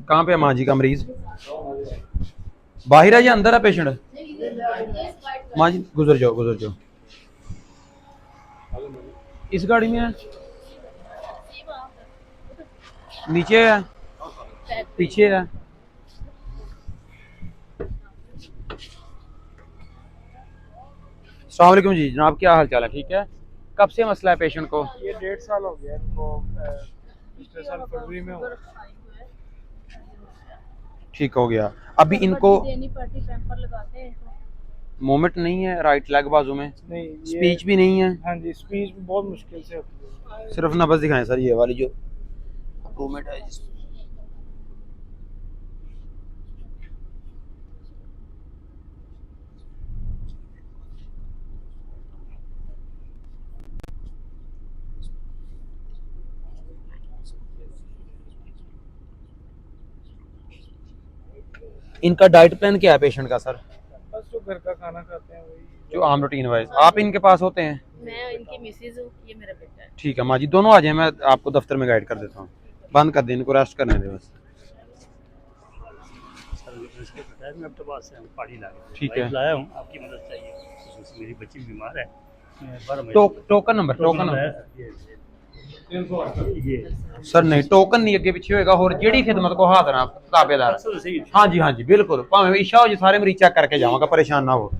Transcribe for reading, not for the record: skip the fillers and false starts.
कहाँ पे है माँ जी का मरीज? बाहर है या अंदर है पेशेंट? माँ जी गुजर जाओ गुजर जाओ। इस गाड़ी में है, नीचे है, पीछे है। अस्सलाम वालेकुम जी जनाब, क्या हाल चाल है? ठीक है। कब से मसला है पेशेंट को? ये 1.5 साल हो गया इनको। पिछले साल फरवरी में हुआ। ठीक हो गया। अभी इनको देनी पड़ती, पैम्पर लगाते हैं इनको। मोमेंट नहीं है राइट लेग बाजू में, नहीं ये स्पीच भी नहीं है। हाँ जी, स्पीच बहुत मुश्किल से होती है। सिर्फ नब्ज दिखाएं सर, ये वाली जो मूवमेंट है जिसमें। इनका डाइट प्लान क्या है पेशेंट का सर? बस जो घर का खाना खाते हैं वही। जो आम रूटीन वाइज आप इनके पास होते हैं? मैं इनकी मिसेज हूँ, ये मेरा बेटा है। ठीक है माँ जी, दोनों आ जाए, मैं आपको दफ्तर में गाइड कर देता हूँ। बंद कर दें इनको, रेस्ट करने दें बस। ठीक है। लाया हूँ, आपकी मदद चाहिए। मेरी बच्ची बीमार है। टोकन नंबर, टोकन नंबर ये सर नहीं, टोकन नहीं अगे पिछे होएगा। और जेड़ी खिदमत को हाथ ना ताबेदार। हाँ जी बिल्कुल, भावें इशा हो जी, सारे मरीज चेक करके जावांगा, परेशान ना हो।